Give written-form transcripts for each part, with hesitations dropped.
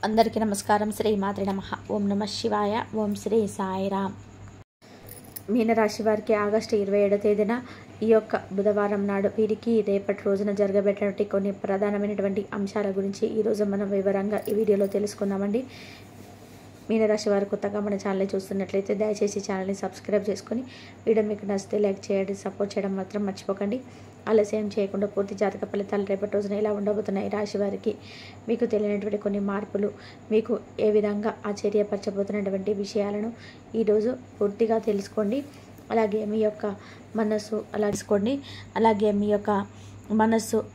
అందరికీ నమస్కారం. శ్రీ మాత్రే నమః. ఓం నమ శివాయ. ఓం శ్రీ సాయిరామ్. మీనరాశి వారికి ఆగస్టు 27వ తేదీన ఈ యొక్క బుధవారం నాడు వీరికి రేపటి రోజున జరగబెట్టినటువంటి కొన్ని ప్రధానమైనటువంటి అంశాల గురించి ఈరోజు మనం వివరంగా ఈ వీడియోలో తెలుసుకుందామండి. మీనరాశి వారు కొత్తగా మన ఛానల్ని చూస్తున్నట్లయితే దయచేసి ఛానల్ని సబ్స్క్రైబ్ చేసుకొని వీడియో మీకు నచ్చితే లైక్ చేయండి, సపోర్ట్ చేయడం మాత్రం మర్చిపోకండి. ఆలస్యం చేయకుండా పూర్తి జాతక ఫలితాలు రేపటి రోజున ఎలా ఉండబోతున్నాయి, రాశి వారికి మీకు తెలియనటువంటి కొన్ని మార్పులు మీకు ఏ విధంగా ఆశ్చర్యపరచబోతున్నటువంటి విషయాలను ఈరోజు పూర్తిగా తెలుసుకోండి. అలాగే మీ యొక్క మనస్సు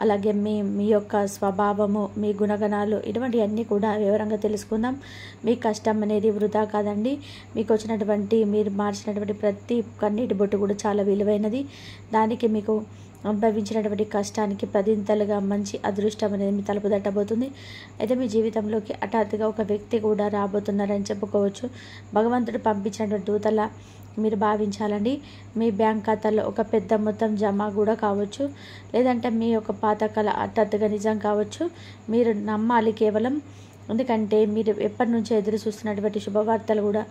అలాగే మీ యొక్క స్వభావము, మీ గుణగణాలు ఇటువంటి అన్నీ కూడా వివరంగా తెలుసుకుందాం. మీ కష్టం అనేది వృధా కాదండి. మీకు వచ్చినటువంటి మీరు మార్చినటువంటి ప్రతి కన్నీటి బొట్టు కూడా చాలా విలువైనది. దానికి మీకు అనుభవించినటువంటి కష్టానికి పదింతలుగా మంచి అదృష్టం అనేది మీ తలుపు తట్టబోతుంది. అయితే మీ జీవితంలోకి హఠాత్తుగా ఒక వ్యక్తి కూడా రాబోతున్నారని చెప్పుకోవచ్చు. భగవంతుడు పంపించినటువంటి దూతలా మీరు భావించాలండి. మీ బ్యాంక్ ఖాతాలో ఒక పెద్ద మొత్తం జమ కూడా కావచ్చు, లేదంటే మీ యొక్క పాత కళ హఠాత్తుగా నిజం కావచ్చు. మీరు నమ్మాలి కేవలం, ఎందుకంటే మీరు ఎప్పటి నుంచో ఎదురు చూస్తున్నటువంటి శుభవార్తలు కూడా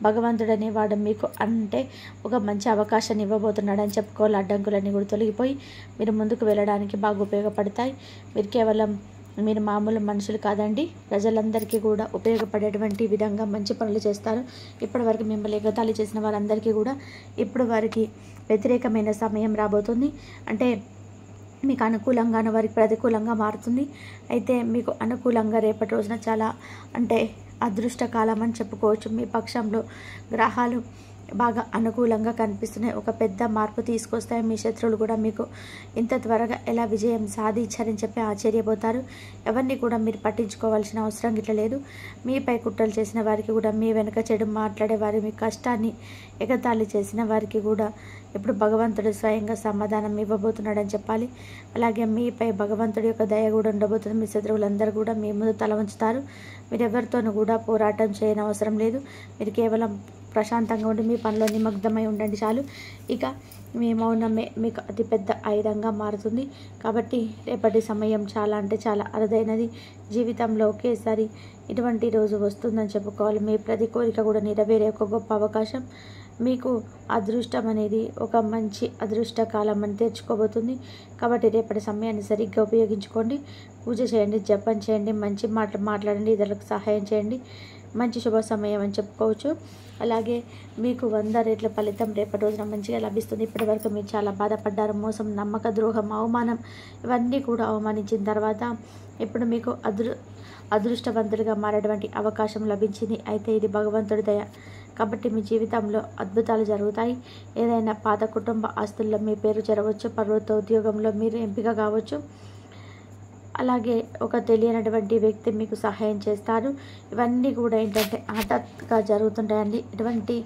భగవంతుడు అనేవాడు మీకు అంటే ఒక మంచి అవకాశాన్ని ఇవ్వబోతున్నాడు అని చెప్పుకోవాలి. అడ్డంకులన్నీ కూడా తొలగిపోయి మీరు ముందుకు వెళ్ళడానికి బాగా ఉపయోగపడతాయి. మీరు మామూలు మనుషులు కాదండి, ప్రజలందరికీ కూడా ఉపయోగపడేటువంటి విధంగా మంచి పనులు చేస్తారు. ఇప్పటివరకు మిమ్మల్ని ఎగతాళి చేసిన వారందరికీ కూడా ఇప్పుడు వారికి వ్యతిరేకమైన సమయం రాబోతుంది. అంటే మీకు అనుకూలంగానే వారికి ప్రతికూలంగా మారుతుంది. అయితే మీకు అనుకూలంగా రేపటి రోజున చాలా అంటే అదృష్టకాలం అని చెప్పుకోవచ్చు. మీ పక్షంలో గ్రహాలు బాగా అనుకూలంగా కనిపిస్తున్నాయి. ఒక పెద్ద మార్పు తీసుకొస్తాయి. మీ శత్రువులు కూడా మీకు ఇంత త్వరగా ఎలా విజయం సాధించారని చెప్పి ఆశ్చర్యపోతారు. ఎవరిని కూడా మీరు పట్టించుకోవాల్సిన అవసరం గిట్ల లేదు. మీపై కుట్రలు చేసిన వారికి కూడా, మీ వెనక చెడు మాట్లాడే వారి, మీ కష్టాన్ని ఎగతాళి చేసిన వారికి కూడా ఇప్పుడు భగవంతుడు స్వయంగా సమాధానం ఇవ్వబోతున్నాడని చెప్పాలి. అలాగే మీపై భగవంతుడి యొక్క దయ కూడా ఉండబోతుంది. మీ శత్రువులందరూ కూడా మీ ముందు తల ఉంచుతారు. మీరు ఎవరితోనూ కూడా పోరాటం చేయని అవసరం లేదు. మీరు కేవలం ప్రశాంతంగా ఉండి మీ పనిలో నిమగ్నమై ఉండండి చాలు. ఇక మీ మౌనమే మీకు అతిపెద్ద ఆయుధంగా మారుతుంది. కాబట్టి రేపటి సమయం చాలా అంటే చాలా అరుదైనది. జీవితంలో ఒకేసారి ఇటువంటి రోజు వస్తుందని చెప్పుకోవాలి. మీ ప్రతి కోరిక కూడా నెరవేరే ఒక గొప్ప అవకాశం. మీకు అదృష్టం అనేది ఒక మంచి అదృష్ట కాలం అని తెచ్చుకోబోతుంది. కాబట్టి రేపటి సమయాన్ని సరిగ్గా ఉపయోగించుకోండి. పూజ చేయండి, జపం చేయండి, మంచి మాటలు మాట్లాడండి, ఇతరులకు సహాయం చేయండి. మంచి శుభ సమయం అని చెప్పుకోవచ్చు. అలాగే మీకు 100 రెట్ల ఫలితం రేపటి రోజున మంచిగా లభిస్తుంది. ఇప్పటివరకు మీరు చాలా బాధపడ్డారు. మోసం, నమ్మక ద్రోహం, అవమానం ఇవన్నీ కూడా అవమానించిన తర్వాత ఇప్పుడు మీకు అదృష్టవంతుడిగా మారేటువంటి అవకాశం లభించింది. అయితే ఇది భగవంతుడి దయ. కాబట్టి మీ జీవితంలో అద్భుతాలు జరుగుతాయి. ఏదైనా పాత కుటుంబ ఆస్తుల్లో మీ పేరు చేరవచ్చు. ప్రభుత్వ ఉద్యోగంలో మీరు ఎంపిక కావచ్చు. అలాగే ఒక తెలియనటువంటి వ్యక్తి మీకు సహాయం చేస్తారు. ఇవన్నీ కూడా ఏంటంటే హఠాత్తుగా జరుగుతుంటాయండి. ఎటువంటి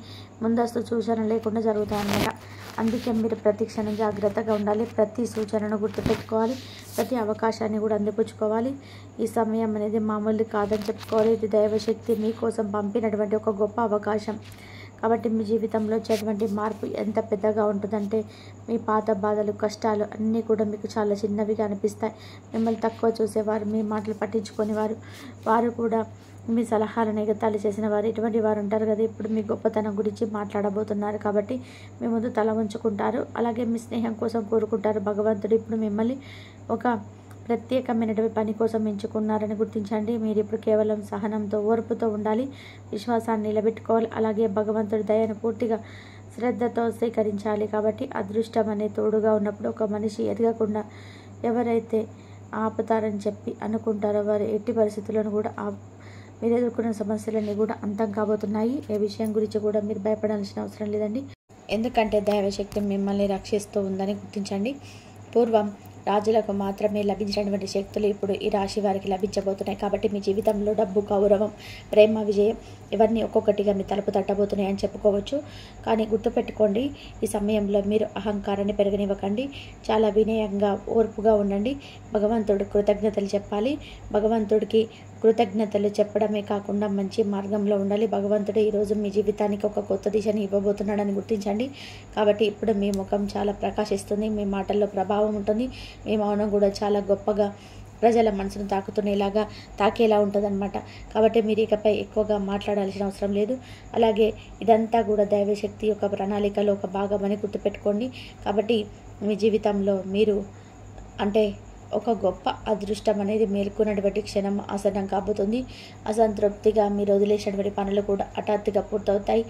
ముందస్తు సూచన లేకుండా జరుగుతాయన్నమాట. అందుకే మీరు ప్రతి క్షణం జాగ్రత్తగా ఉండాలి. ప్రతి సూచనను గుర్తుపెట్టుకోవాలి. ప్రతి అవకాశాన్ని కూడా అందిపుచ్చుకోవాలి. ఈ సమయం అనేది మామూలు కాదని చెప్పుకోవాలి. ఇది దైవశక్తి మీకోసం పంపినటువంటి ఒక గొప్ప అవకాశం. కాబట్టి మీ జీవితంలో వచ్చేటువంటి మార్పు ఎంత పెద్దగా ఉంటుందంటే మీ పాత బాధలు, కష్టాలు అన్నీ కూడా మీకు చాలా చిన్నవిగా అనిపిస్తాయి. మిమ్మల్ని తక్కువ చూసేవారు, మీ మాటలు పట్టించుకొని వారు కూడా మీ సలహాలను ఎగతాళి చేసిన వారు, ఇటువంటి వారు ఉంటారు కదా. ఇప్పుడు మీ గొప్పతనం గురించి మాట్లాడబోతున్నారు. కాబట్టి మీ ముందు తల ఉంచుకుంటారు. అలాగే మీ స్నేహం కోసం కోరుకుంటారు. భగవంతుడు ఇప్పుడు మిమ్మల్ని ఒక ప్రత్యేకమైనటువంటి పని కోసం ఎంచుకున్నారని గుర్తించండి. మీరు ఇప్పుడు కేవలం సహనంతో, ఓర్పుతో ఉండాలి. విశ్వాసాన్ని నిలబెట్టుకోవాలి. అలాగే భగవంతుడి దయను పూర్తిగా శ్రద్ధతో స్వీకరించాలి. కాబట్టి అదృష్టం అనే తోడుగా ఉన్నప్పుడు ఒక మనిషి ఎదగకుండా ఎవరైతే ఆపుతారని చెప్పి అనుకుంటారో వారు ఎట్టి పరిస్థితులను కూడా మీరు ఎదుర్కొన్న సమస్యలన్నీ కూడా అంతం కాబోతున్నాయి. ఏ విషయం గురించి కూడా మీరు భయపడాల్సిన అవసరం లేదండి. ఎందుకంటే దైవశక్తి మిమ్మల్ని రక్షిస్తూ ఉందని గుర్తించండి. పూర్వం రాజులకు మాత్రమే లభించినటువంటి శక్తులు ఇప్పుడు ఈ రాశి వారికి లభించబోతున్నాయి. కాబట్టి మీ జీవితంలో డబ్బు, గౌరవం, ప్రేమ, విజయం ఇవన్నీ ఒక్కొక్కటిగా మీ తలుపు తట్టబోతున్నాయని చెప్పుకోవచ్చు. కానీ గుర్తుపెట్టుకోండి, ఈ సమయంలో మీరు అహంకారాన్ని పెరగనివ్వకండి. చాలా వినయంగా, ఓర్పుగా ఉండండి. భగవంతుడు కృతజ్ఞతలు చెప్పాలి. భగవంతుడికి కృతజ్ఞతలు చెప్పడమే కాకుండా మంచి మార్గంలో ఉండాలి. భగవంతుడు ఈరోజు మీ జీవితానికి ఒక కొత్త దిశని ఇవ్వబోతున్నాడని గుర్తించండి. కాబట్టి ఇప్పుడు మీ ముఖం చాలా ప్రకాశిస్తుంది. మీ మాటల్లో ప్రభావం ఉంటుంది. మీ మౌనం కూడా చాలా గొప్పగా ప్రజల మనసును తాకేలా ఉంటుందన్నమాట. కాబట్టి మీరు ఇకపై ఎక్కువగా మాట్లాడాల్సిన అవసరం లేదు. అలాగే ఇదంతా కూడా దైవశక్తి యొక్క ప్రణాళికలో ఒక భాగమని గుర్తుపెట్టుకోండి. కాబట్టి మీ జీవితంలో మీరు అంటే ఒక గొప్ప అదృష్టం అనేది మేల్కొన్నటువంటి క్షణం ఆసన్నం కాబోతుంది. అసంతృప్తిగా మీరు వదిలేసినటువంటి పనులు కూడా హఠాత్తుగా పూర్తవుతాయి.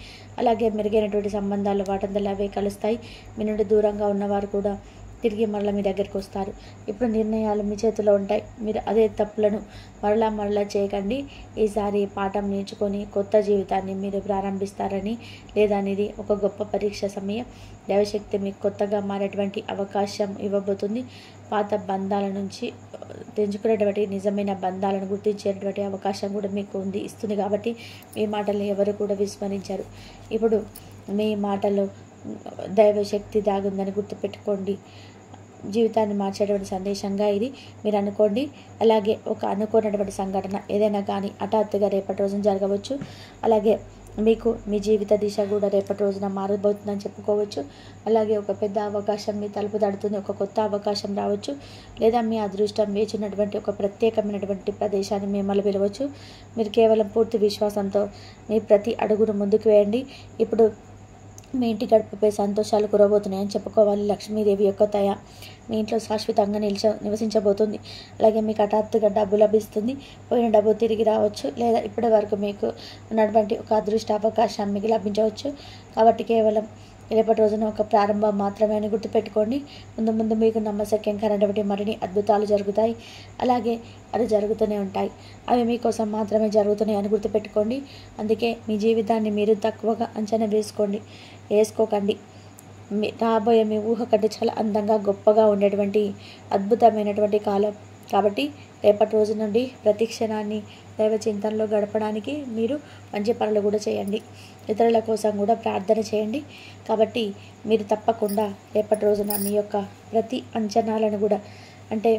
అలాగే మెరుగైనటువంటి సంబంధాలు వాటంతలా అవే కలుస్తాయి. మీ నుండి దూరంగా ఉన్నవారు కూడా తిరిగి మరలా మీ దగ్గరికి వస్తారు. ఇప్పుడు నిర్ణయాలు మీ చేతిలో ఉంటాయి. మీరు అదే తప్పులను మరలా చేయకండి. ఈసారి పాఠం నేర్చుకొని కొత్త జీవితాన్ని మీరు ప్రారంభిస్తారని లేదనేది ఒక గొప్ప పరీక్ష సమయం. దైవశక్తి మీకు కొత్తగా మారేటువంటి అవకాశం ఇవ్వబోతుంది. పాత బంధాల నుంచి తెంచుకునేటువంటి నిజమైన బంధాలను గుర్తించేటువంటి అవకాశం కూడా మీకు ఇస్తుంది. కాబట్టి మీ మాటలు ఎవరు కూడా విస్మరించారు. ఇప్పుడు మీ మాటలో దైవశక్తి దాగుందని గుర్తుపెట్టుకోండి. జీవితాన్ని మార్చేటువంటి సందేశంగా ఇది మీరు అనుకోండి. అలాగే ఒక అనుకోనటువంటి సంఘటన ఏదైనా కానీ హఠాత్తుగా రేపటి రోజున జరగవచ్చు. అలాగే మీకు మీ జీవిత దిశ కూడా రేపటి రోజున మారబోతుందని చెప్పుకోవచ్చు. అలాగే ఒక పెద్ద అవకాశం మీ తలుపు తడుతుంది. ఒక కొత్త అవకాశం రావచ్చు. లేదా మీ అదృష్టం వేచినటువంటి ఒక ప్రత్యేకమైనటువంటి ప్రదేశాన్ని మిమ్మల్ని పిలవచ్చు. మీరు కేవలం పూర్తి విశ్వాసంతో మీ ప్రతి అడుగును ముందుకు వేయండి. ఇప్పుడు మీ ఇంటి గడపపై సంతోషాలు కురవబోతున్నాయని చెప్పుకోవాలి. లక్ష్మీదేవి యొక్క దయ మీ ఇంట్లో శాశ్వతంగా నివసించబోతుంది. అలాగే మీకు హఠాత్తుగా డబ్బు లభిస్తుంది. పోయిన డబ్బు తిరిగి రావచ్చు. లేదా ఇప్పటి వరకు మీకు ఉన్నటువంటి ఒక అదృష్ట అవకాశం మీకు లభించవచ్చు. కాబట్టి కేవలం రేపటి రోజున ఒక ప్రారంభం మాత్రమే అని గుర్తుపెట్టుకోండి. ముందు మీకు నమ్మశక్యంకరమైనటువంటి మరిన్ని అద్భుతాలు జరుగుతాయి. అలాగే అది జరుగుతూనే ఉంటాయి. అవి మీకోసం మాత్రమే జరుగుతున్నాయి అని గుర్తుపెట్టుకోండి. అందుకే మీ జీవితాన్ని మీరు తక్కువగా అంచనా వేసుకోకండి. రాబోయే మీ ఊహ కంటే చాలా అందంగా గొప్పగా ఉండేటువంటి అద్భుతమైనటువంటి కాలం. కాబట్టి రేపటి రోజు నుండి ప్రతి క్షణాన్ని దైవ చింతనలో గడపడానికి మీరు మంచి పనులు కూడా చేయండి. ఇతరుల కోసం కూడా ప్రార్థన చేయండి. కాబట్టి మీరు తప్పకుండా రేపటి రోజున మీ యొక్క ప్రతి అంచనాలను కూడా అంటే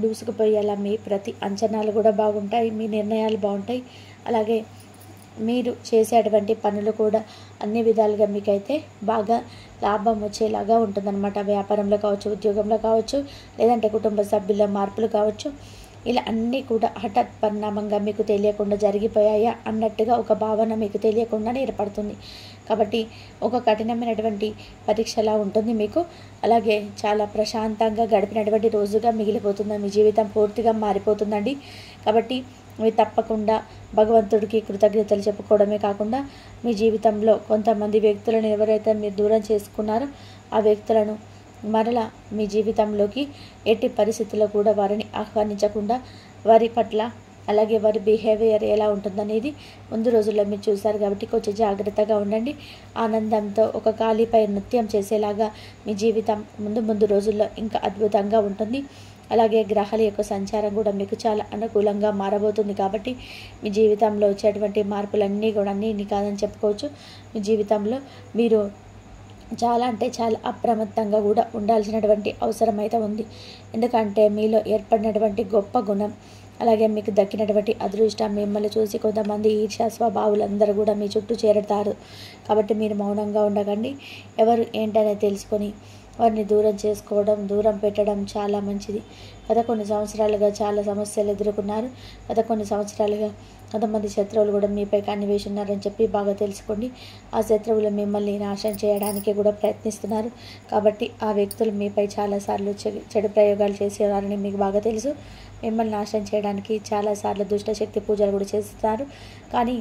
దూసుకుపోయేలా మీ ప్రతి అంచనాలు కూడా బాగుంటాయి. మీ నిర్ణయాలు బాగుంటాయి. అలాగే మీరు చేసేటువంటి పనులు కూడా అన్ని విధాలుగా మీకైతే బాగా లాభం వచ్చేలాగా ఉంటుందన్నమాట. వ్యాపారంలో కావచ్చు, ఉద్యోగంలో కావచ్చు, లేదంటే కుటుంబ సభ్యుల మార్పులు కావచ్చు. ఇలా అన్నీ కూడా హఠాత్ పరిణామంగా మీకు తెలియకుండా జరిగిపోయాయా అన్నట్టుగా ఒక భావన మీకు తెలియకుండానే ఏర్పడుతుంది. కాబట్టి ఒక కఠినమైనటువంటి పరీక్షలా ఉంటుంది మీకు. అలాగే చాలా ప్రశాంతంగా గడిపినటువంటి రోజుగా మిగిలిపోతుంది. మీ జీవితం పూర్తిగా మారిపోతుందండి. కాబట్టి మీరు తప్పకుండా భగవంతుడికి కృతజ్ఞతలు చెప్పుకోవడమే కాకుండా మీ జీవితంలో కొంతమంది వ్యక్తులను ఎవరైతే మీరు దూరం చేసుకున్నారో ఆ వ్యక్తులను మరలా మీ జీవితంలోకి ఎట్టి పరిస్థితుల్లో కూడా వారిని ఆహ్వానించకుండా వారి పట్ల అలాగే వారి బిహేవియర్ ఎలా ఉంటుందనేది ముందు రోజుల్లో మీరు చూశారు. కాబట్టి కొంచెం జాగ్రత్తగా ఉండండి. ఆనందంతో ఒక గాలిపై నృత్యం చేసేలాగా మీ జీవితం ముందు రోజుల్లో ఇంకా అద్భుతంగా ఉంటుంది. అలాగే గ్రహాల యొక్క సంచారం కూడా మీకు చాలా అనుకూలంగా మారబోతుంది. కాబట్టి మీ జీవితంలో వచ్చేటువంటి మార్పులన్నీ కూడా అన్నీ కాదని చెప్పుకోవచ్చు. మీ జీవితంలో మీరు చాలా అంటే చాలా అప్రమత్తంగా కూడా ఉండాల్సినటువంటి అవసరం అయితే ఉంది. ఎందుకంటే మీలో ఏర్పడినటువంటి గొప్ప గుణం అలాగే మీకు దక్కినటువంటి అదృష్టం మిమ్మల్ని చూసి కొంతమంది ఈర్ష్య స్వభావులందరూ కూడా మీ చుట్టూ చేరతారు. కాబట్టి మీరు మౌనంగా ఉండకండి. ఎవరు ఏంటనేది తెలుసుకొని వారిని దూరం పెట్టడం చాలా మంచిది. గత కొన్ని సంవత్సరాలుగా చాలా సమస్యలు ఎదుర్కొన్నారు. గత కొన్ని సంవత్సరాలుగా కొంతమంది శత్రువులు కూడా మీపై కన్నివేసి ఉన్నారని చెప్పి బాగా తెలుసుకోండి. ఆ శత్రువులు మిమ్మల్ని నాశనం చేయడానికి కూడా ప్రయత్నిస్తున్నారు. కాబట్టి ఆ వ్యక్తులు మీపై చాలాసార్లు చెడు ప్రయోగాలు చేసేవారని మీకు బాగా తెలుసు. మిమ్మల్ని నాశనం చేయడానికి చాలాసార్లు దుష్టశక్తి పూజలు కూడా చేస్తున్నారు. కానీ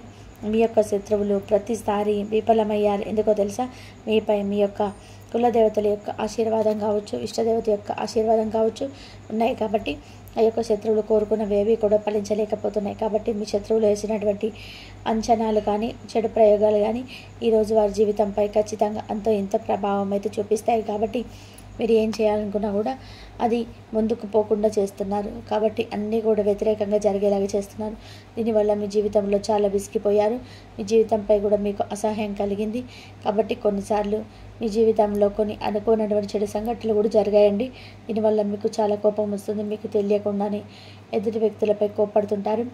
మీ యొక్క శత్రువులు ప్రతిసారి విఫలమయ్యారు. ఎందుకో తెలుసా? మీపై మీ యొక్క కులదేవతల యొక్క ఆశీర్వాదం కావచ్చు, ఇష్టదేవత యొక్క ఆశీర్వాదం కావచ్చు ఉన్నాయి. కాబట్టి ఆ యొక్క శత్రువులు కోరుకున్నవేవి కూడా ఫలించలేకపోతున్నాయి. కాబట్టి మీ శత్రువులు వేసినటువంటి అంచనాలు కానీ చెడు ప్రయోగాలు కానీ ఈరోజు వారి జీవితంపై ఖచ్చితంగా అంతో ఇంత ప్రభావం అయితే చూపిస్తాయి. కాబట్టి మీరు ఏం చేయాలనుకున్నా కూడా అది ముందుకు పోకుండా చేస్తున్నారు. కాబట్టి అన్నీ కూడా వ్యతిరేకంగా జరిగేలాగా చేస్తున్నారు. దీనివల్ల మీ జీవితంలో చాలా విసిగిపోయారు. మీ జీవితంపై కూడా మీకు అసహ్యం కలిగింది. కాబట్టి కొన్నిసార్లు మీ జీవితంలో కొన్ని అనుకోనటువంటి చెడు సంఘటనలు కూడా జరిగాయండి. దీనివల్ల మీకు చాలా కోపం వస్తుంది. మీకు తెలియకుండానే ఎదుటి వ్యక్తులపై కోపడుతుంటారు.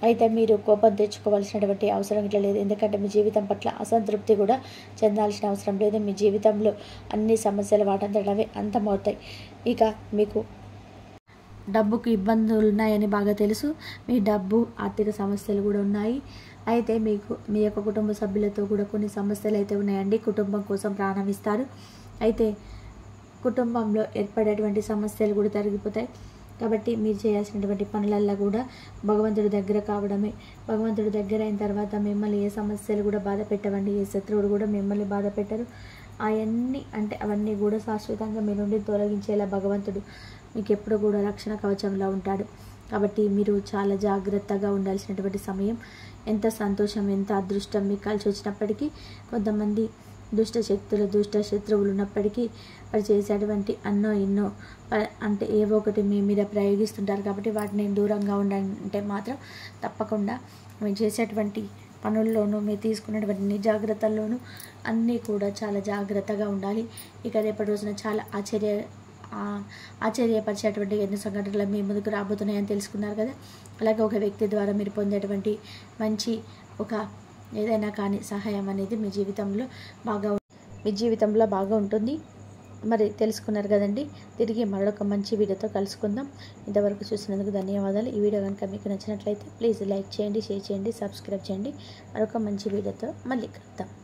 అయితే మీరు కోపం తెచ్చుకోవాల్సినటువంటి అవసరం ఇట్లా లేదు. ఎందుకంటే మీ జీవితం పట్ల అసంతృప్తి కూడా చెందాల్సిన అవసరం లేదు. మీ జీవితంలో అన్ని సమస్యలు వాటంతటవే అంతమవుతాయి. ఇక మీకు డబ్బుకు ఇబ్బందులు ఉన్నాయని బాగా తెలుసు. మీ డబ్బు ఆర్థిక సమస్యలు కూడా ఉన్నాయి. అయితే మీకు మీ యొక్క కుటుంబ సభ్యులతో కూడా కొన్ని సమస్యలు అయితే ఉన్నాయండి. కుటుంబం కోసం ప్రాణం ఇస్తారు. అయితే కుటుంబంలో ఏర్పడేటువంటి సమస్యలు కూడా తరిగిపోతాయి. కాబట్టి మీరు చేయాల్సినటువంటి పనులల్లో కూడా భగవంతుడి దగ్గర కావడమే. భగవంతుడి దగ్గర అయిన తర్వాత మిమ్మల్ని ఏ సమస్యలు కూడా బాధ పెట్టవండి. ఏ శత్రువులు కూడా మిమ్మల్ని బాధ పెట్టరు. అవన్నీ కూడా శాశ్వతంగా మీ నుండి తొలగించేలా భగవంతుడు మీకు ఎప్పుడు కూడా రక్షణ కవచంలో ఉంటాడు. కాబట్టి మీరు చాలా జాగ్రత్తగా ఉండాల్సినటువంటి సమయం. ఎంత సంతోషం, ఎంత అదృష్టం మీకు కలిసి వచ్చినప్పటికీ కొంతమంది దుష్ట శక్తులు, దుష్ట శత్రువులు ఉన్నప్పటికీ వారు చేసేటువంటి ఎన్నో అంటే ఏవో ఒకటి మీ మీద ప్రయోగిస్తుంటారు. కాబట్టి వాటిని దూరంగా ఉండాలంటే మాత్రం తప్పకుండా మీరు చేసేటువంటి పనుల్లోనూ, మీరు తీసుకున్నటువంటి జాగ్రత్తల్లోనూ అన్నీ కూడా చాలా జాగ్రత్తగా ఉండాలి. ఇక రేపటి రోజున చాలా ఆశ్చర్యపరిచేటువంటి ఎన్నో సంఘటనలు మీ ముందుకు రాబోతున్నాయని తెలుసుకున్నారు కదా. అలాగే ఒక వ్యక్తి ద్వారా మీరు పొందేటువంటి మంచి ఏదైనా కానీ సహాయం అనేది మీ జీవితంలో బాగా ఉంటుంది. మరి తెలుసుకున్నారు కదండి. తిరిగి మరొక మంచి వీడియోతో కలుసుకుందాం. ఇంతవరకు చూసినందుకు ధన్యవాదాలు. ఈ వీడియో కనుక మీకు నచ్చినట్లయితే ప్లీజ్ లైక్ చేయండి, షేర్ చేయండి, సబ్స్క్రైబ్ చేయండి. మరొక మంచి వీడియోతో మళ్ళీ కలుద్దాం.